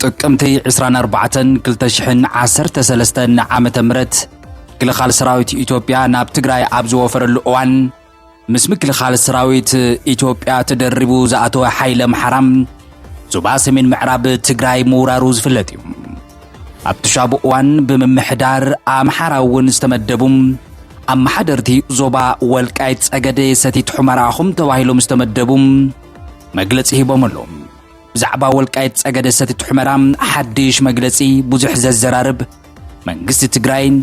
ጥቅምቲ 24/2013 ዓመተ ምህረት ክልኻል ሰራዊት ኢትዮጵያ ናብ ትግራይ ኣብ ዝወፈረሉ እዋን ምስ ምክልኻል ሰራዊት ኢትዮጵያ ተደሪቡ ዝኣተወ ሓይለ ኣምሓራም ዞባ ሰሜን ምዕራብ ትግራይ ምውራሩ ዝፍለጥ እዩ። ኣብ ትሻቡ እዋን ብምምሕዳር ኣምሓራ እውን ዝተመደቡም ኣመሓደርቲ ዞባ ወልቃይት ጸገዴ ሰቲት ሑመራኹም ተባሂሎም ዝተመደቡም መግለጺ ሂቦም ኣለዉ። ብዛዕባ ወልቃይት ጸገዴ ሰቲት ሑመራ ሓድሽ መግለጺ ብዙሕ ዘዘራርብ መንግስቲ ትግራይን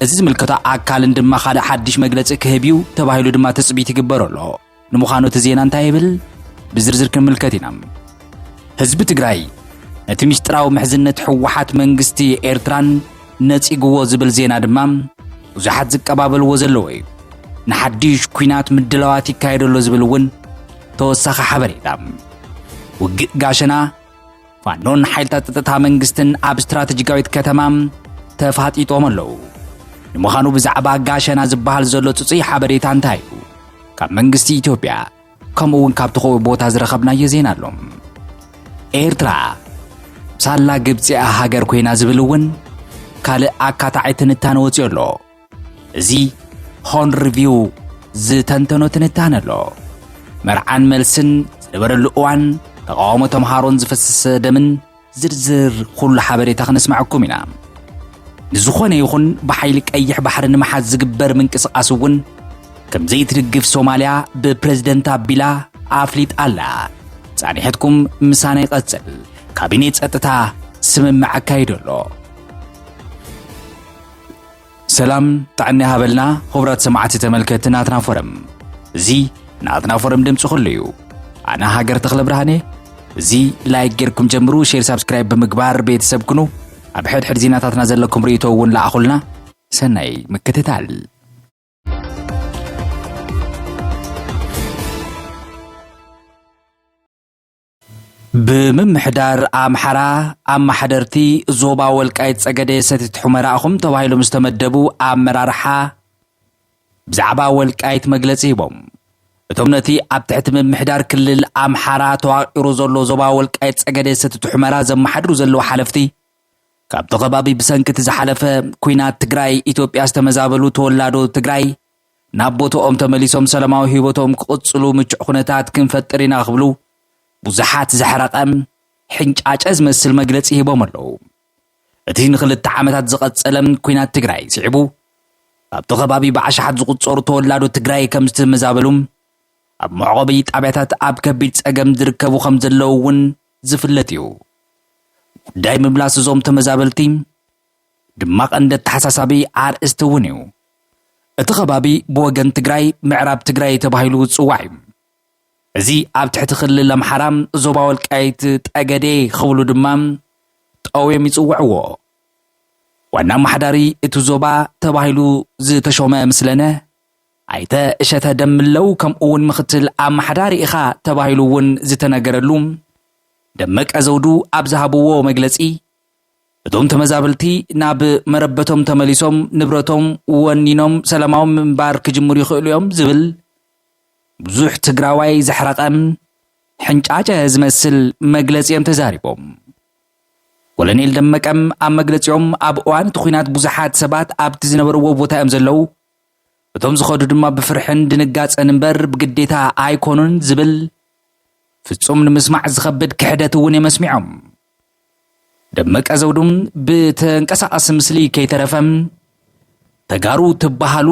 እዚ ዝምልከቶ ኣካልን ድማ ሓደ ሓድሽ መግለጺ ክህብዩ ተባሂሉ ድማ ተጽቢት ይግበር ኣሎ። ንምዃኑ እቲ ዜና እንታይ ይብል ብዝርዝር ክንምልከት ኢና። ህዝቢ ትግራይ ነቲ ምስጢራዊ ምሕዝነት ሕወሓት መንግስቲ ኤርትራን ነጺግዎ ዝብል ዜና ድማ ብዙሓት ዝቀባበልዎ ዘለዎ እዩ። ንሓድሽ ኩናት ምድላዋት ይካየደሎ ዝብል እውን ተወሳኺ ሓበሬታ ውግእ ጋሸና ፋኖን ሓይልታት ጸጥታ መንግስትን ኣብ ስትራቴጂካዊት ከተማ ተፋጢጦም ኣለዉ። ንምዃኑ ብዛዕባ ጋሸና ዝበሃል ዘሎ ጽጹይ ሓበሬታ እንታይ እዩ? ካብ መንግስቲ ኢትዮጵያ ከምኡ እውን ካብ ትኸው ቦታ ዝረኸብናዮ ዜና ኣሎ። ኤርትራ ሳላ ግብፂ ሃገር ኮይና ዝብል እውን ካልእ ኣካታዒ ትንታነ ወፂኡ ኣሎ። እዚ ሆን ሪቪው ዝተንተኖ ትንታነ ኣሎ። መርዓን መልስን ዝነበረሉ እዋን ተቃውሞ ተምሃሮን ዝፈሰሰ ደምን ዝርዝር ኩሉ ሓበሬታ ክነስማዓኩም ኢና። ንዝኾነ ይኹን ብሓይሊ ቀይሕ ባሕሪ ንምሓዝ ዝግበር ምንቅስቓስ እውን ከም ዘይትድግፍ ሶማልያ ብፕሬዝደንት ኣቢላ ኣፍሊጥ ኣላ። ጻኒሕትኩም ምሳና ይቐጽል። ካቢኔት ጸጥታ ስምምዕ ኣካይዱ ኣሎ። ሰላም ጥዕና ሃበልና ኽብራት ሰማዕቲ ተመልከቲ ናትና ፎረም። እዚ ናትና ፎረም ድምፂ ኩሉ እዩ። ኣነ ሃገር ተኽለ ብርሃኔ። እዚ ላይክ ጌርኩም ጀምሩ፣ ሼር ሳብስክራይብ ብምግባር ቤተሰብ ኩኑ። ኣብ ሕድሕድ ዜናታትና ዘለኩም ርእይቶ እውን ለኣኹልና ሰናይ ምክትታል። ብምምሕዳር ኣምሓራ ኣመሓደርቲ ዞባ ወልቃይት ጸገዴ ሰቲት ሑመራኹም ተባሂሎም ዝተመደቡ ኣመራርሓ ብዛዕባ ወልቃይት መግለጺ ሂቦም። እቶም ነቲ ኣብ ትሕቲ ምምሕዳር ክልል ኣምሓራ ተዋቂሩ ዘሎ ዞባ ወልቃይት ጸገዴ ሰቲት ሑመራ ዘመሓድሩ ዘለዉ ሓለፍቲ ካብቲ ኸባቢ ብሰንኪቲ ዝሓለፈ ኩናት ትግራይ ኢትዮጵያ ዝተመዛበሉ ተወላዶ ትግራይ ናብ ቦትኦም ተመሊሶም ሰላማዊ ህይወቶም ክቕጽሉ ምቹእ ኩነታት ክንፈጥር ኢና ክብሉ ብዙሓት ዘሕረቐም ሕንጫጨ ዝመስል መግለጺ ሂቦም ኣለዉ። እቲ ንኽልተ ዓመታት ዝቐጸለም ኩናት ትግራይ ስዒቡ ኣብቲ ኸባቢ ብዓሽሓት ዝቝጸሩ ተወላዶ ትግራይ ከም ዝተመዛበሉ ኣብ መዕቆቢ ጣብያታት ኣብ ከቢድ ጸገም ዝርከቡ ከም ዘለዉ እውን ዝፍለጥ እዩ። ጉዳይ ምምላስ እዞም ተመዛበልቲ ድማ ቀንዲ ተሓሳሳቢ ኣርእስቲ እውን እዩ። እቲ ኸባቢ ብወገን ትግራይ ምዕራብ ትግራይ ተባሂሉ ዝጽዋዕ እዩ። እዚ ኣብ ትሕቲ ክልል ኣምሓራ ዞባ ወልቃይት ጠገዴ ክብሉ ድማ ጠውዮም ይጽውዕዎ። ዋና ኣመሓዳሪ እቲ ዞባ ተባሂሉ ዝተሾመ ምስለነ ኣይተ እሸተ ደምለው ከምኡ እውን ምክትል ኣመሓዳሪ ኢኻ ተባሂሉ እውን ዝተነገረሉ ደመቀ ዘውዱ ኣብ ዝሃብዎ መግለጺ እቶም ተመዛበልቲ ናብ መረበቶም ተመሊሶም ንብረቶም ወኒኖም ሰላማዊ ምንባር ክጅምሩ ይኽእሉ እዮም ዝብል ብዙሕ ትግራዋይ ዘሕረቐም ሕንጫጨ ዝመስል መግለጺኦም ተዛሪቦም። ኮሎኔል ደመቀም ኣብ መግለጺኦም ኣብ እዋን እቲ ኩናት ብዙሓት ሰባት ኣብቲ ዝነበርዎ ቦታ እዮም ዘለዉ፣ እቶም ዝኸዱ ድማ ብፍርሕን ድንጋጸን እምበር ብግዴታ ኣይኮኑን ዝብል ፍጹም ንምስማዕ ዝኸብድ ክሕደት እውን የመስሚዖም። ደመቀ ዘውዱም ብተንቀሳቐሲ ምስሊ ከይተረፈም ተጋሩ ትበሃሉ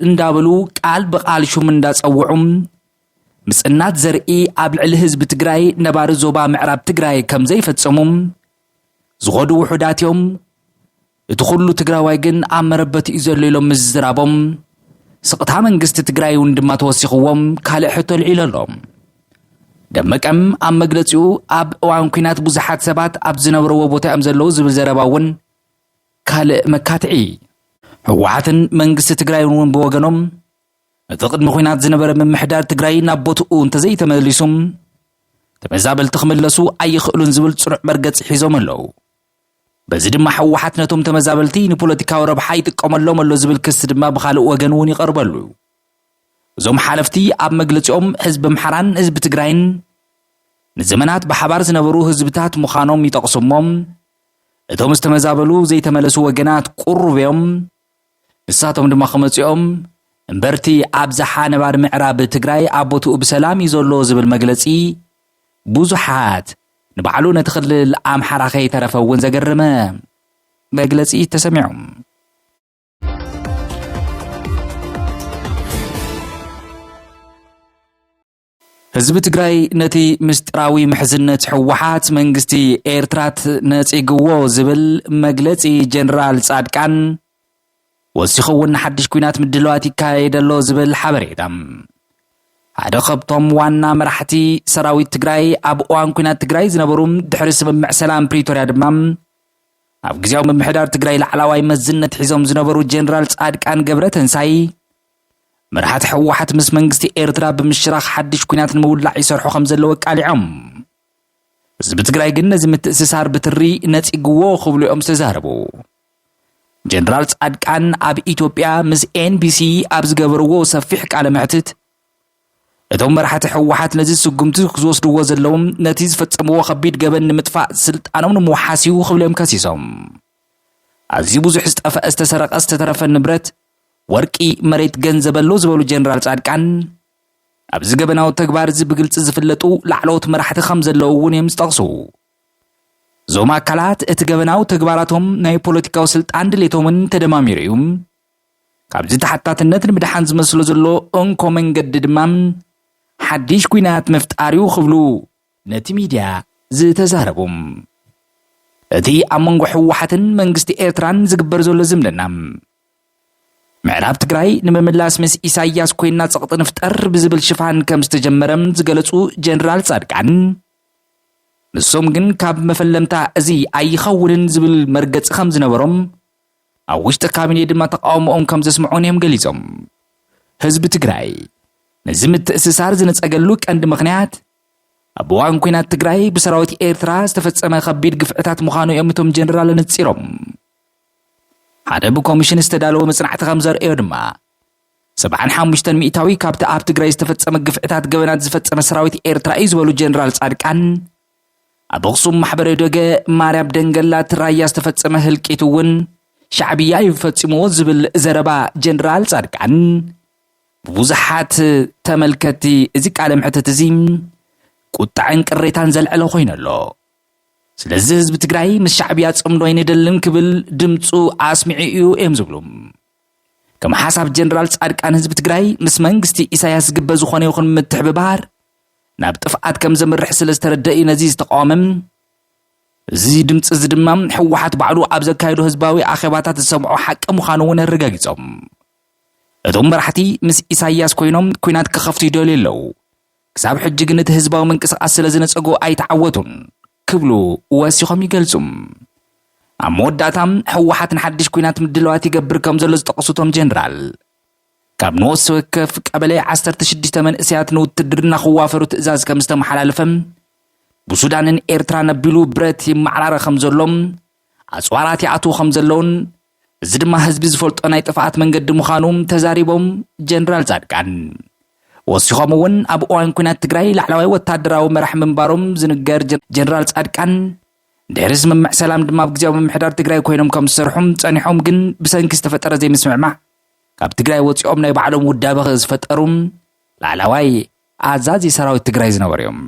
እንዳበሉ ቃል ብቓል ሹም እንዳጸውዑም ምጽናት ዘርኢ ኣብ ልዕሊ ህዝቢ ትግራይ ነባሪ ዞባ ምዕራብ ትግራይ ከም ዘይፈጸሙም ዝኸዱ ውሑዳት እዮም። እቲ ኩሉ ትግራዋይ ግን ኣብ መረበቲ እዩ ዘሎ ኢሎም ምዝራቦም ስቕታ መንግስቲ ትግራይ እውን ድማ ተወሲኽዎም ካልእ ሕቶ ልዒሉ ኣሎ። ደመቀም ኣብ መግለጺኡ ኣብ እዋን ኩናት ብዙሓት ሰባት ኣብ ዝነበርዎ ቦታ እዮም ዘለዉ ዝብል ዘረባ እውን ካልእ መካትዒ። ሕወሓትን መንግስቲ ትግራይ እውን ብወገኖም እቲ ቅድሚ ኩናት ዝነበረ ምምሕዳር ትግራይ ናብ ቦትኡ እንተዘይተመሊሱም ተመዛበልቲ ክምለሱ ኣይኽእሉን ዝብል ጽኑዕ መርገጺ ሒዞም ኣለዉ። በዚ ድማ ሕወሓት ነቶም ተመዛበልቲ ንፖለቲካዊ ረብሓ ይጥቀመሎም ኣሎ ዝብል ክስ ድማ ብኻልእ ወገን እውን ይቐርበሉ። እዞም ሓለፍቲ ኣብ መግለጺኦም ህዝቢ ኣምሓራን ህዝቢ ትግራይን ንዘመናት በሓባር ዝነበሩ ህዝብታት ምዃኖም ይጠቕሱሞም እቶም ዝተመዛበሉ ዘይተመለሱ ወገናት ቁሩብዮም ንሳቶም ድማ ኸመፂኦም እምበርቲ ኣብዝሓ ነባር ምዕራብ ትግራይ ኣቦትኡ ብሰላም እዩ ዘሎ ዝብል መግለጺ ብዙሓት ንባዕሉ ነቲ ክልል ኣምሓራ ከይተረፈ እውን ዘገረመ መግለጺ ተሰሚዖም ህዝቢ ትግራይ ነቲ ምስጢራዊ ምሕዝነት ሕወሓት መንግስቲ ኤርትራት ነጺግዎ ዝብል መግለጺ ጀነራል ጻድቃን ወሲኹ እውን ሓድሽ ኩናት ምድለዋት ይካየደሎ ዝብል ሓበሬታ ሓደ ኸብቶም ዋና መራሕቲ ሰራዊት ትግራይ ኣብ እዋን ኩናት ትግራይ ዝነበሩ ድሕሪ ስምምዕ ሰላም ፕሪቶርያ ድማ ኣብ ግዜያዊ ምምሕዳር ትግራይ ላዕለዋይ መዝነት ሒዞም ዝነበሩ ጀነራል ጻድቃን ገብረተንሳይ መራሕቲ ሕወሓት ምስ መንግስቲ ኤርትራ ብምሽራኽ ሓድሽ ኩናት ንምውላዕ ይሰርሑ ከም ዘለዎ ቃሊዖም ህዝቢ ትግራይ ግን ነዚ ምትእስሳር ብትሪ ነጺግዎ ክብሉ እዮም ዝተዛረቡ ጀነራል ጻድቃን ኣብ ኢትዮጵያ ምስ ኤንቢሲ ኣብ ዝገበርዎ ሰፊሕ ቃለ መሕትት እቶም መራሕቲ ሕወሓት ነዚ ስጉምቲ ክዝወስድዎ ዘለዎም ነቲ ዝፈጸምዎ ከቢድ ገበን ንምጥፋእ ስልጣኖም ንምውሓስ እዩ ክብሎም ከሲሶም ኣዝዩ ብዙሕ ዝጠፍአ ዝተሰረቐ ዝተተረፈ ንብረት ወርቂ መሬት ገንዘብ ኣሎ ዝበሉ ጀነራል ጻድቃን ኣብ ዝገበናዊ ተግባር እዚ ብግልጽ ዝፍለጡ ላዕለዎት መራሕቲ ከም ዘለዉ እውን እዮም ዝጠቕሱ ዞም ኣካላት እቲ ገበናዊ ተግባራቶም ናይ ፖለቲካዊ ስልጣን ድሌቶምን ተደማሚሩ እዩ ካብዚ ተሓታትነት ንምድሓን ዝመስሎ ዘሎ እንኮ መንገዲ ድማ ሓድሽ ኩናት ምፍጣር እዩ ክብሉ ነቲ ሚድያ ዝተዛረቡ እቲ ኣብ መንጎ ሕወሓትን መንግስቲ ኤርትራን ዝግበር ዘሎ ዝምድና ምዕራብ ትግራይ ንምምላስ ምስ ኢሳያስ ኮይና ጸቕጢ ንፍጠር ብዝብል ሽፋን ከም ዝተጀመረም ዝገለጹ ጀነራል ጻድቃን ንሶም ግን ካብ መፈለምታ እዚ ኣይኸውንን ዝብል መርገፂ ከም ዝነበሮም ኣብ ውሽጢ ካቢኔ ድማ ተቃውሞኦም ከም ዘስምዑን እዮም ገሊጾም ህዝቢ ትግራይ ነዚ ምትእስሳር ዝነጸገሉ ቀንዲ ምኽንያት ኣብ እዋን ኩናት ትግራይ ብሰራዊት ኤርትራ ዝተፈጸመ ከቢድ ግፍዕታት ምዃኑ እዮም እቶም ጀነራል ነጺሮም ሓደ ብኮሚሽን ዝተዳለወ መጽናዕቲ ከም ዘርእዮ ድማ 75 ሚእታዊ ካብቲ ኣብ ትግራይ ዝተፈጸመ ግፍዕታት ገበናት ዝፈጸመ ሰራዊት ኤርትራ እዩ ዝበሉ ጀነራል ጻድቃን ኣብ ኣኽሱም ማሕበረ ደገ ማርያም ደንገላት ራያ ዝተፈጸመ ህልቂት እውን ሻዕብያ ይፈጽምዎ ዝብል ዘረባ ጀነራል ጻድቃን ብዙሓት ተመልከቲ እዚ ቃለ ምሕተት እዚ ቁጣዕን ቅሬታን ዘልዕሎ ኮይኑ ኣሎ ስለዚ ህዝቢ ትግራይ ምስ ሻዕብያ ጽምዶ ይንደልን ክብል ድምፁ ኣስሚዑ እዩ እዮም ዝብሉ ከም ሓሳብ ጀነራል ጻድቃን ህዝቢ ትግራይ ምስ መንግስቲ ኢሳያስ ዝግበ ዝኾነ ይኹን ምትሕብባር ናብ ጥፍኣት ከም ዘምርሕ ስለ ዝተረድእ ነዚ ዝተቃወመም እዚ ድምፂ እዚ ድማ ሕወሓት ባዕሉ ኣብ ዘካየዶ ህዝባዊ ኣኼባታት ዝሰምዖ ሓቂ ምዃኑ እውን ኣረጋጊጾም እቶም መራሕቲ ምስ ኢሳያስ ኮይኖም ኩናት ክኸፍቱ ይደልዩ ኣለዉ ክሳብ ሕጂ ግን እቲ ህዝባዊ ምንቅስቓስ ስለ ዝነፀጎ ኣይተዓወቱን ክብሉ ወሲኾም ይገልጹ ኣብ መወዳእታ ሕወሓት ንሓድሽ ኩናት ምድለዋት ይገብር ከም ዘሎ ዝጠቐሱቶም ጀነራል ካብ ንወስ ወከፍ ቀበሌ 16 መንእስያት ንውትድርና ክዋፈሩ ትእዛዝ ከም ዝተመሓላለፈም ብሱዳንን ኤርትራን ኣቢሉ ብረት ይመዓራረ ከም ዘሎም ኣጽዋራት ይኣትዉ ከም ዘለውን እዚ ድማ ህዝቢ ዝፈልጦ ናይ ጥፍኣት መንገዲ ምዃኑ ተዛሪቦም ጀነራል ጻድቃን ወሲኾም እውን ኣብ እዋን ኩናት ትግራይ ላዕለዋይ ወታደራዊ መራሒ ምንባሮም ዝንገር ጀነራል ጻድቃን ድሕሪ ስምምዕ ሰላም ድማ ኣብ ግዜያዊ ምምሕዳር ትግራይ ኮይኖም ከም ዝሰርሑም ጸኒሖም ግን ብሰንኪ ዝተፈጠረ ዘይምስምዕማዕ ካብ ትግራይ ወፂኦም ናይ ባዕሎም ውዳበ ዝፈጠሩ ላዕለዋይ ኣዛዚ ሰራዊት ትግራይ ዝነበሩ እዮም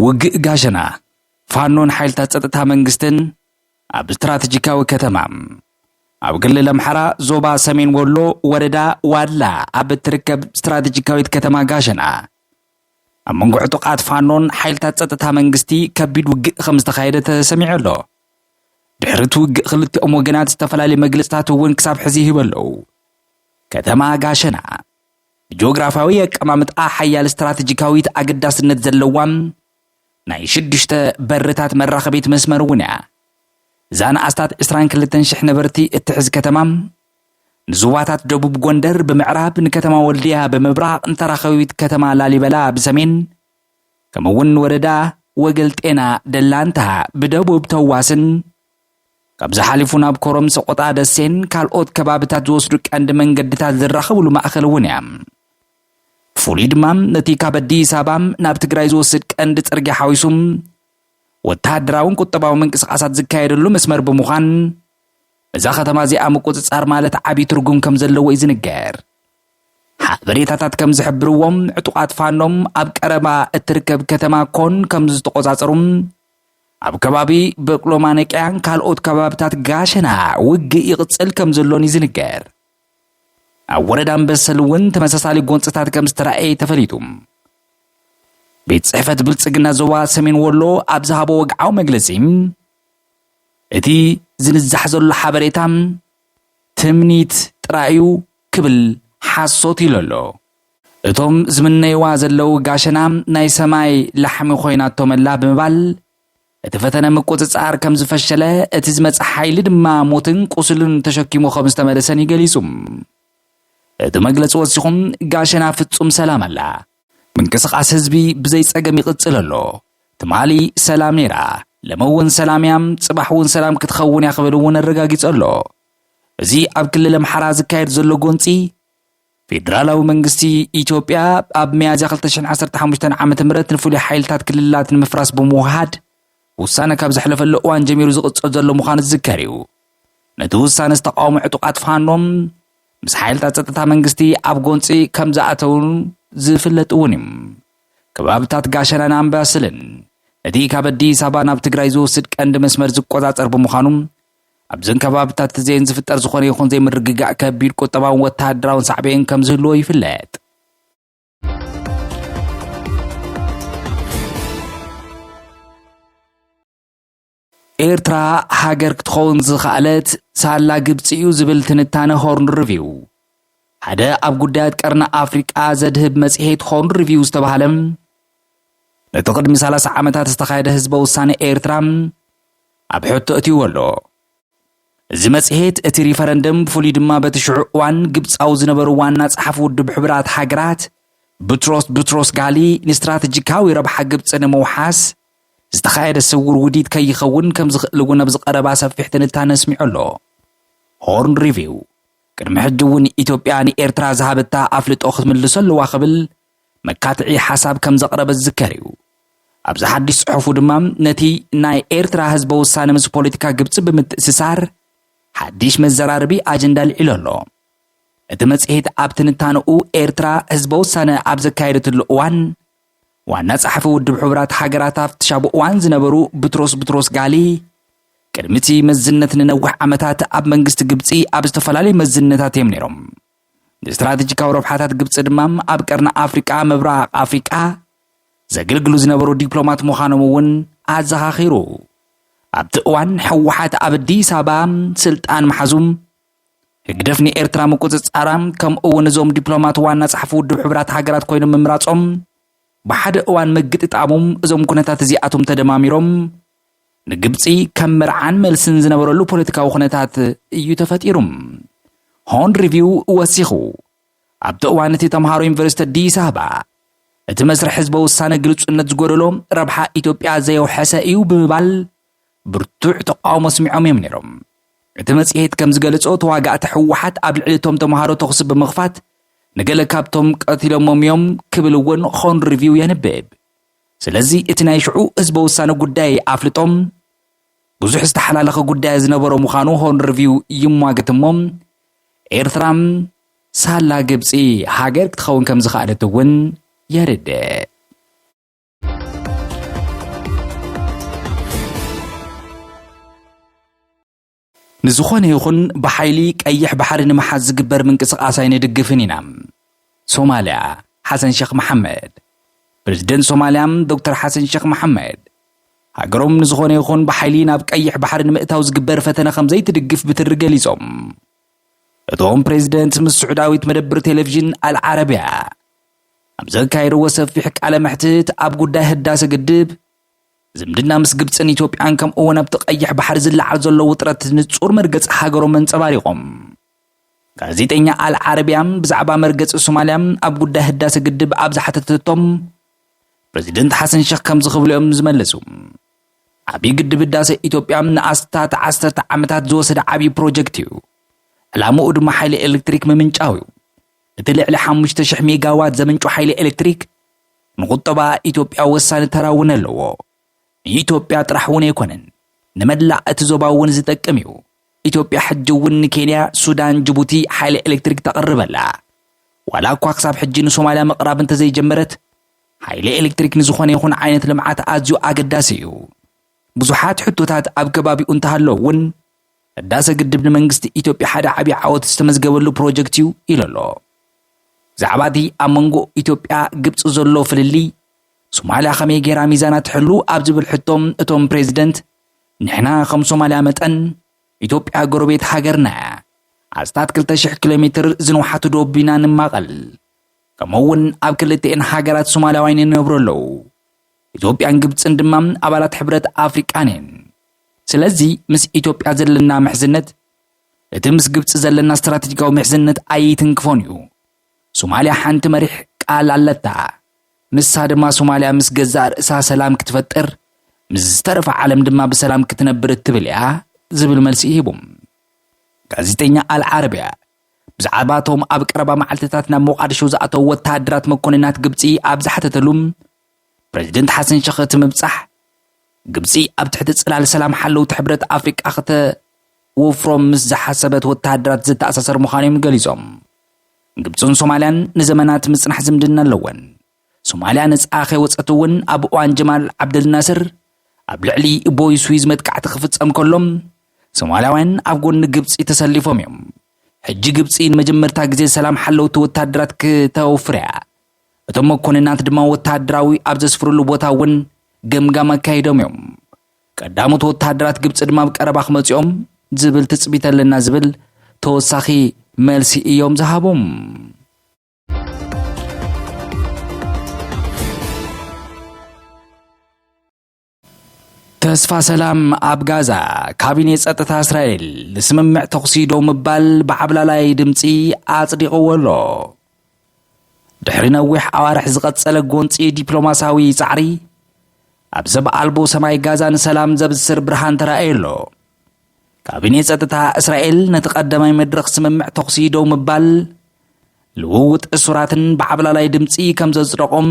ውግእ ጋሸና ፋኖን ሓይልታት ጸጥታ መንግስትን ኣብ ስትራቴጂካዊ ከተማ ኣብ ክልል ኣምሓራ ዞባ ሰሜን ወሎ ወረዳ ዋድላ ኣብ እትርከብ ስትራቴጂካዊት ከተማ ጋሸና ኣብ መንጎ ዕጡቃት ፋኖን ሓይልታት ጸጥታ መንግስቲ ከቢድ ውግእ ከም ዝተኻየደ ተሰሚዑ ኣሎ ድሕሪ እቲ ውግእ ክልቲኦም ወገናት ዝተፈላለዩ መግለጽታት እውን ክሳብ ሕዚ ይህቡ ኣለዉ ከተማ ጋሸና ጂኦግራፋዊ ኣቀማምጣ ሓያል ስትራቴጂካዊት ኣገዳስነት ዘለዋን ናይ 6 በርታት መራኸቢት መስመር እውን እያ ዛና ኣስታት 22,000 ነበርቲ እትሕዝ ከተማ ንዞባታት ደቡብ ጎንደር ብምዕራብ ንከተማ ወልድያ ብምብራቕ እንተራኸቢት ከተማ ላሊበላ ብሰሜን ከምውን ወረዳ ወገልጤና ደላንታ ብደቡብ ተዋስን ካብ ዝሓሊፉ ናብ ኮረም ሰቆጣ ደሴን ካልኦት ከባቢታት ዝወስዱ ቀንዲ መንገድታት ዝራኸብሉ ማእከል እውን እያ ፍሉይ ድማ ነቲ ካብ ኣዲስ ኣበባ ናብ ትግራይ ዝወስድ ቀንዲ ጽርግያ ሓዊሱም ወተሃደራውን ቁጠባዊ ምንቅስቓሳት ዝካየደሉ መስመር ብምዃን እዛ ከተማ እዚኣ ምቁፅጻር ማለት ዓብዪ ትርጉም ከም ዘለዎ እዩ ዝንገር ሓበሬታታት ከም ዝሕብርዎም ዕጡቓት ፋኖም ኣብ ቀረባ እትርከብ ከተማ ኮን ከም ዝተቆጻጸሩም ኣብ ከባቢ በቅሎ ማነቅያን ካልኦት ከባቢታት ጋሸና ውግእ ይቕጽል ከም ዘሎን እዩ ዝንገር ኣብ ወረዳ ኣንበሰል እውን ተመሳሳሊ ጎንፅታት ከም ዝተረኣየ ተፈሊጡ ቤት ጽሕፈት ብልጽግና ዞባ ሰሜን ወሎ ኣብ ዝሃቦ ወግዓዊ መግለጺ እቲ ዝንዛሕ ዘሎ ሓበሬታ ትምኒት ጥራዩ ክብል ሓሶት ኢለሎ እቶም ዝምነይዋ ዘለው ጋሸና ናይ ሰማይ ላሕሚ ኮይናቶ መላ ብምባል እቲ ፈተነ ምቁፅጻር ከም ዝፈሸለ እቲ ዝመጽእ ሓይሊ ድማ ሞትን ቁስልን ተሸኪሙ ከም ዝተመለሰን ይገሊጹ እቲ መግለጺ ወሲኹም ጋሸና ፍጹም ሰላም ኣላ ምንቅስቓስ ህዝቢ ብዘይ ጸገም ይቕጽል ኣሎ ትማሊ ሰላም ነይራ ለመውን ሰላም ያም ጽባሕውን ሰላም ክትኸውን ያኽብል እውን ኣረጋጊጹ ኣሎ እዚ ኣብ ክልል ኣምሓራ ዝካየድ ዘሎ ጎንፂ ፌደራላዊ መንግስቲ ኢትዮጵያ ኣብ ሚያዝያ 2015 ዓመተ ምህረት ንፍሉይ ሓይልታት ክልላት ንምፍራስ ብምውሃድ ውሳነ ካብ ዘሕለፈሉ እዋን ጀሚሩ ዝቕጽል ዘሎ ምዃኑ ዝዝከር እዩ ነቲ ውሳነ ዝተቃወሙ ዕጡቓት ፋኖም ምስ ሓይልታት ጸጥታ መንግስቲ ኣብ ጎንፂ ከም ዝኣተውን ዝፍለጥ እውን እዩ ከባቢታት ጋሸናን ኣምባሰልን ነቲ ካብ ኣዲስ ኣበባ ናብ ትግራይ ዝወስድ ቀንዲ መስመር ዝቆጻጸር ብምዃኑ ኣብዘን ከባቢታት ዘን ዝፍጠር ዝኾነ ይኹን ዘይምርግጋእ ከቢድ ቁጠባውን ወተሃደራውን ሳዕቤን ከም ዝህልዎ ይፍለጥ ኤርትራ ሃገር ክትኸውን ዝኽኣለት ሳላ ግብፂ እዩ ዝብል ትንታነ ሆርን ሪቪው ሓደ ኣብ ጉዳያት ቀርኒ ኣፍሪቃ ዘድህብ መጽሔት ሆርን ሪቪው ዝተባህለ ነቲ ቅድሚ 30 ዓመታት ዝተኻየደ ህዝበ ውሳነ ኤርትራ ኣብ ሕቶ እትዩ ኣሎ እዚ መጽሔት እቲ ሪፈረንደም ፍሉይ ድማ በቲ ሽዑ እዋን ግብፃዊ ዝነበሩ ዋና ጸሓፊ ውድብ ሕብራት ሃገራት ቡትሮስ ጋሊ ንስትራቴጂካዊ ረብሓ ግብፂ ንምውሓስ ዝተኻየደ ስውር ውዲት ከይኸውን ከም ዝኽእል እውን ኣብ ዝቐረባ ሰፊሕ ትንታነ ኣስሚዑ ኣሎ ሆርን ሪቪው ቅድሚ ሕጂ እውን ኢትዮጵያ ንኤርትራ ዝሃበታ ኣፍልጦ ክትምልሶ ኣለዋ ክብል መካትዒ ሓሳብ ከም ዘቕረበ ዝዝከር እዩ ኣብዚ ሓዲስ ጽሑፉ ድማ ነቲ ናይ ኤርትራ ህዝበ ውሳነ ምስ ፖለቲካ ግብፂ ብምትእስሳር ሓዲሽ መዘራርቢ ኣጀንዳ ልዒሉ ኣሎ እቲ መጽሔት ኣብ ትንታነኡ ኤርትራ ህዝበ ውሳነ ኣብ ዘካየደትሉ እዋን ዋና ጸሓፊ ውድብ ሕብራት ሃገራት ኣብቲ ሻብ እዋን ዝነበሩ ቡትሮስ ጋሊ ቅድሚቲ መዝነት ንነዊሕ ዓመታት ኣብ መንግስቲ ግብፂ ኣብ ዝተፈላለዩ መዝነታት እዮም ነይሮም ንስትራቴጂካዊ ረብሓታት ግብፂ ድማ ኣብ ቀርኒ ኣፍሪቃ ምብራቕ ኣፍሪቃ ዘገልግሉ ዝነበሩ ዲፕሎማት ምዃኖም እውን ኣዘኻኺሩ ኣብቲ እዋን ሕወሓት ኣብ ኣዲስ ኣበባ ስልጣን መሓዙም ህግደፍ ንኤርትራ ምቁፅጻራ ከምኡ እውን እዞም ዲፕሎማት ዋና ጸሓፊ ውድብ ሕብራት ሃገራት ኮይኖም ምምራጾም ብሓደ እዋን ምግጥጣሞም እዞም ኩነታት እዚኣቶም ተደማሚሮም ንግብፂ ከም መርዓን መልስን ዝነበረሉ ፖለቲካዊ ኩነታት እዩ ተፈጢሩ ሆርን ሪቪው ወሲኹ ኣብቲ እዋን እቲ ተምሃሮ ዩኒቨርሲቲ ኣዲስ ኣበባ እቲ መስርሕ ህዝበ ውሳነ ግልጽነት ዝጎደሎ ረብሓ ኢትዮጵያ ዘየውሐሰ እዩ ብምባል ብርቱዕ ተቃውሞ ስሚዖም እዮም ነይሮም እቲ መጽሔት ከም ዝገለጾ ተዋጋእቲ ሕወሓት ኣብ ልዕሊ እቶም ተምሃሮ ተኽሲ ብምኽፋት ንገለ ካብቶም ቀቲሎሞም እዮም ክብል እውን ሆርን ሪቪው የንብብ ስለዚ እቲ ናይ ሽዑ ህዝበ ውሳነ ጉዳይ ኣፍልጦም ብዙሕ ዝተሓላለኸ ጉዳይ ዝነበሮ ምዃኑ ሆርን ሪቪው ይሟገትሞም ኤርትራ ሳላ ግብፂ ሃገር ክትኸውን ከም ዝኽኣለት እውን የርድእ ንዝኾነ ይኹን ብሓይሊ ቀይሕ ባሕሪ ንምሓዝ ዝግበር ምንቅስቓስ ኣይንድግፍን ኢና ሶማልያ ሓሰን ሼክ መሐመድ ፕሬዝደንት ሶማልያ ዶክተር ሓሰን ሼክ መሐመድ ሃገሮም ንዝኾነ ይኹን ብሓይሊ ናብ ቀይሕ ባሕሪ ንምእታው ዝግበር ፈተነ ከም ዘይትድግፍ ብትሪ ገሊጾም እቶም ፕሬዝደንት ምስ ስዑዳዊት መደብር ቴሌቪዥን አልዓረቢያ ኣብ ዘካየድዎ ሰፊሕ ቃለ መሕትት ኣብ ጉዳይ ህዳሴ ግድብ ዝምድና ምስ ግብፅን ኢትዮጵያን ከም እውን ኣብቲ ቀይሕ ባሕሪ ዝለዓል ዘሎ ውጥረት ንጹር መርገጽ ሃገሮም መንጸባሪቖም ጋዜጠኛ አልዓረቢያ ብዛዕባ መርገጽ ሶማልያ ኣብ ጉዳይ ህዳሴ ግድብ ኣብ ዝሓተተቶም ፕሬዝደንት ሓሰን ሼክ ከም ዝኽብልኦም ዝመለሱ ዓብይ ግድብ ህዳሴ ኢትዮጵያ ንኣስታት 10 ዓመታት ዝወሰደ ዓብይ ፕሮጀክት እዩ ዕላምኡ ድማ ሓይሊ ኤሌክትሪክ ምምንጫው እዩ እቲ ልዕሊ 5000 ሜጋዋት ዘምንጩ ሓይሊ ኤሌክትሪክ ንቁጠባ ኢትዮጵያ ወሳኒ ተራውን ኣለዎ ኢትዮጵያ ጥራሕ እውን ኣይኮነን ንመላእ እቲ ዞባ እውን ዝጠቅም እዩ ኢትዮጵያ ሕጂ እውን ንኬንያ ሱዳን ጅቡቲ ሓይሊ ኤሌክትሪክ ተቕርበላ ዋላ እኳ ክሳብ ሕጂ ንሶማልያ ምቕራብ እንተዘይጀመረት ሓይሊ ኤሌክትሪክ ንዝኾነ ይኹን ዓይነት ልምዓት ኣዝዩ ኣገዳሲ እዩ ብዙሓት ሕቶታት ኣብ ከባቢኡ እንተሃለዉ እውን ህዳሴ ግድብ ንመንግስቲ ኢትዮጵያ ሓደ ዓብይ ዓወት ዝተመዝገበሉ ፕሮጀክት እዩ ኢሉ ኣሎ ዛዕባ እቲ ኣብ መንጎ ኢትዮጵያ ግብፂ ዘሎ ፍልሊ ሶማልያ ከመይ ጌራ ሚዛና ትሕሉ ኣብ ዝብል ሕቶም እቶም ፕሬዚደንት ንሕና ከም ሶማልያ መጠን ኢትዮጵያ ጎረቤት ሃገርና ኣስታት 2000 ኪሎ ሜትር ዝንውሓቱ ዶቢና ንማቐል ከምኡውን ኣብ ክልቲአን ሃገራት ሶማልያውያን ይነብሩ ኣለዉ ኢትዮጵያን ግብፅን ድማ ኣባላት ሕብረት ኣፍሪቃን እየን ስለዚ ምስ ኢትዮጵያ ዘለና ምሕዝነት እቲ ምስ ግብፂ ዘለና ስትራቴጂካዊ ምሕዝነት ኣይትንክፎን እዩ ሶማልያ ሓንቲ መሪሕ ቃል ኣለታ ምሳ ድማ ሶማልያ ምስ ገዛእ ርእሳ ሰላም ክትፈጥር ምስ ዝተረፈ ዓለም ድማ ብሰላም ክትነብር እትብል እያ ዝብል መልሲ ይሂቦም ጋዜጠኛ አልዓረቢያ ብዛዕባ እቶም ኣብ ቀረባ መዓልትታት ናብ ሞቃዲሾ ዝኣተው ወታደራት መኮንናት ግብፂ ኣብ ዝሓተተሉም ፕሬዚደንት ሓሰን ሸኽ እቲ ምብፃሕ ግብፂ ኣብ ትሕቲ ፅላል ሰላም ሓለውቲ ሕብረት ኣፍሪቃ ወፍሮም ምስ ዝሓሰበት ወታደራት ዝተኣሳሰር ምዃኖም ገሊፆም ግብፅን ሶማልያን ንዘመናት ምጽናሕ ዝምድና ኣለወን ሶማልያ ነፃ ከይወፀት እውን ኣብ እዋን ጀማል ዓብደልናስር ኣብ ልዕሊ ቦይ ስዊዝ መጥቃዕቲ ክፍፀም ከሎም ሶማልያውያን ኣብ ጎኒ ግብፂ ተሰሊፎም እዮም ሕጂ ግብፂ ንመጀመርታ ግዜ ሰላም ሓለውቲ ወታደራት ክተወፍር እያ እቶም መኮንናት ድማ ወታደራዊ ኣብ ዘስፍሩሉ ቦታ እውን ገምጋም ኣካይዶም እዮም ቀዳሞት ወታደራት ግብፂ ድማ ብቀረባ ክመፅኦም ዝብል ትፅቢት ኣለና ዝብል ተወሳኺ መልሲ እዮም ዝሃቦም ተስፋ ሰላም ኣብ ጋዛ ካቢኔ ጸጥታ እስራኤል ስምምዕ ተኹሲ ዶ ምባል ብዓብላላይ ድምፂ ኣጽዲቕዎ ኣሎ ድሕሪ ነዊሕ ኣዋርሕ ዝቐጸለ ጎንፂ ዲፕሎማሳዊ ጻዕሪ ኣብ ዘበኣልቦ ሰማይ ጋዛ ንሰላም ዘብስር ብርሃን ተራእዩ ኣሎ ካቢኔ ጸጥታ እስራኤል ነቲ ቀዳማይ መድረኽ ስምምዕ ተኹሲ ዶ ምባል ልውውጥ እሱራትን ብዓብላላይ ድምፂ ከም ዘጽደቖም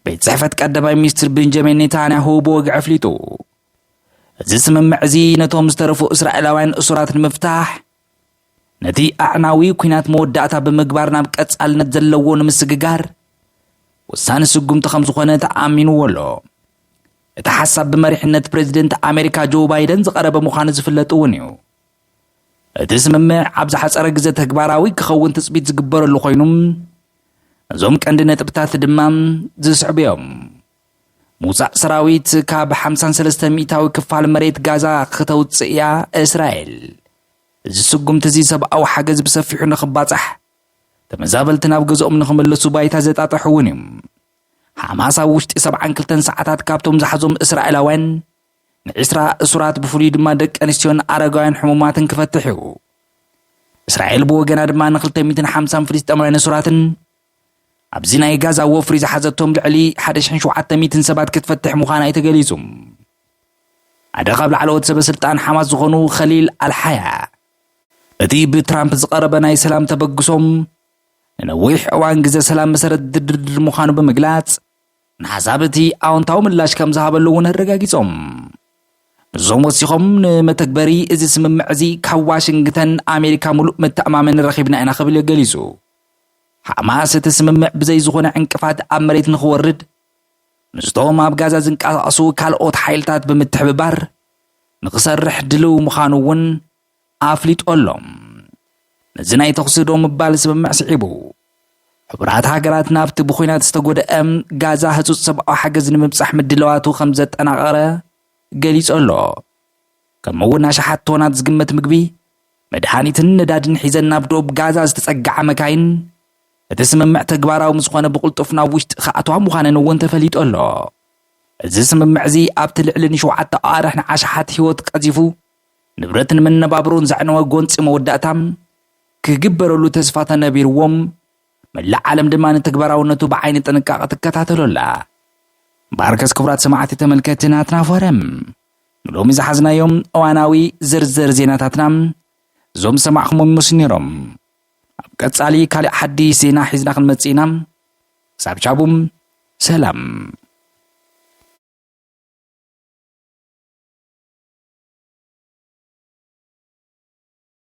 ቤት ጽሕፈት ቀዳማይ ሚኒስትር ቤንጃሚን ኔታንያሁ ብወግዕ ኣፍሊጡ እዚ ስምምዕ እዚ ነቶም ዝተረፉ እስራኤላውያን እሱራት ንምፍታሕ ነቲ ኣዕናዊ ኩናት መወዳእታ ብምግባር ናብ ቀጻልነት ዘለዎ ንምስግጋር ውሳነ ስጉምቲ ከም ዝኾነ ተኣሚንዎ ኣሎ እቲ ሓሳብ ብመሪሕነት ፕሬዚደንት ኣሜሪካ ጆ ባይደን ዝቐረበ ምዃኑ ዝፍለጥ እውን እዩ እቲ ስምምዕ ኣብ ዝሓፀረ ግዜ ተግባራዊ ክኸውን ትፅቢት ዝግበረሉ ኮይኑ እዞም ቀንዲ ነጥብታት ድማ ዝስዕቡ እዮም ሙፃእ ሰራዊት ካብ 53 ሚእታዊ ክፋል መሬት ጋዛ ከተውፅእ እያ እስራኤል እዚ ስጉምቲ እዚ ሰብኣዊ ሓገዝ ብሰፊሑ ንኽባፅሕ ተመዛበልቲ ናብ ገዝኦም ንኽምለሱ ባይታ ዘጣጥሑ እውን እዮም ሓማስ ኣብ ውሽጢ 72 ሰዓታት ካብቶም ዝሓዞም እስራኤላውያን ን20 እሱራት ብፍሉይ ድማ ደቂ ኣንስትዮን ኣረጋውያን ሕሙማትን ክፈትሕ እዩ እስራኤል ብወገና ድማ ን250 ፍልስጤማውያን እሱራትን ኣብዚ ናይ ጋዛ ወፍሪ ዝሓዘቶም ልዕሊ 1700 ሰባት ክትፈትሕ ምዃና ተገሊጹ ሓደ ካብ ላዕለዎት ሰበስልጣን ሓማስ ዝኾኑ ኸሊል ኣልሓያ እቲ ብትራምፕ ዝቐረበ ናይ ሰላም ተበግሶም ንነዊሕ እዋን ግዜ ሰላም መሰረት ድርድር ምዃኑ ብምግላጽ ንሓሳብ እቲ ኣዎንታዊ ምላሽ ከም ዝሃበሉ እውን ኣረጋጊጾም እዞም ወሲኾም ንመተግበሪ እዚ ስምምዕ እዚ ካብ ዋሽንግተን ኣሜሪካ ሙሉእ መተኣማመን ረኺብና ኢና ክብል ገሊጹ ሓማስ እቲ ስምምዕ ብዘይ ዝኾነ ዕንቅፋት ኣብ መሬት ንኽወርድ ንስቶም ኣብ ጋዛ ዝንቀሳቐሱ ካልኦት ሓይልታት ብምትሕብባር ንኽሰርሕ ድልው ምዃኑ እውን ኣፍሊጡ ኣሎም ነዚ ናይ ተኹሲ ዶ ምባል ስምምዕ ስዒቡ ሕቡራት ሃገራት ናብቲ ብኹናት ዝተጎድአ ጋዛ ህፁፅ ሰብኣዊ ሓገዝ ንምብፃሕ ምድለዋቱ ከም ዘጠናቐረ ገሊጹ ኣሎ ከምኡውን ኣሽሓት ቶናት ዝግመት ምግቢ መድሃኒትን ነዳድን ሒዘን ናብ ዶብ ጋዛ ዝተፀግዓ መካይን እቲ ስምምዕ ተግባራዊ ምስኾነ ብቕልጡፍ ናብ ውሽጢ ከኣትዋ ምዃነን እውን ተፈሊጡ ኣሎ እዚ ስምምዕ እዚ ኣብቲ ልዕሊ ን7 ኣዋርሕ ንዓሽሓት ህይወት ቀዚፉ ንብረትን መነባብሮን ዘዕነወ ጎንፂ መወዳእታ ክግበረሉ ተስፋ ተነቢርዎም መላእ ዓለም ድማ ንተግባራውነቱ ብዓይኒ ጥንቃቐ ትከታተሎ ኣላ ባርከስ ክቡራት ሰማዕቲ ተመልከትና ትናፈረም ሎሚ ዝሓዝናዮም እዋናዊ ዝርዝር ዜናታትና ዞም ሰማዕኹም መስኒሮም ኣብ ቀጻሊ ካልእ ሓዲስ ዜና ሒዝና ክንመጽእ ኢና ክሳብ ቻቡም ሰላም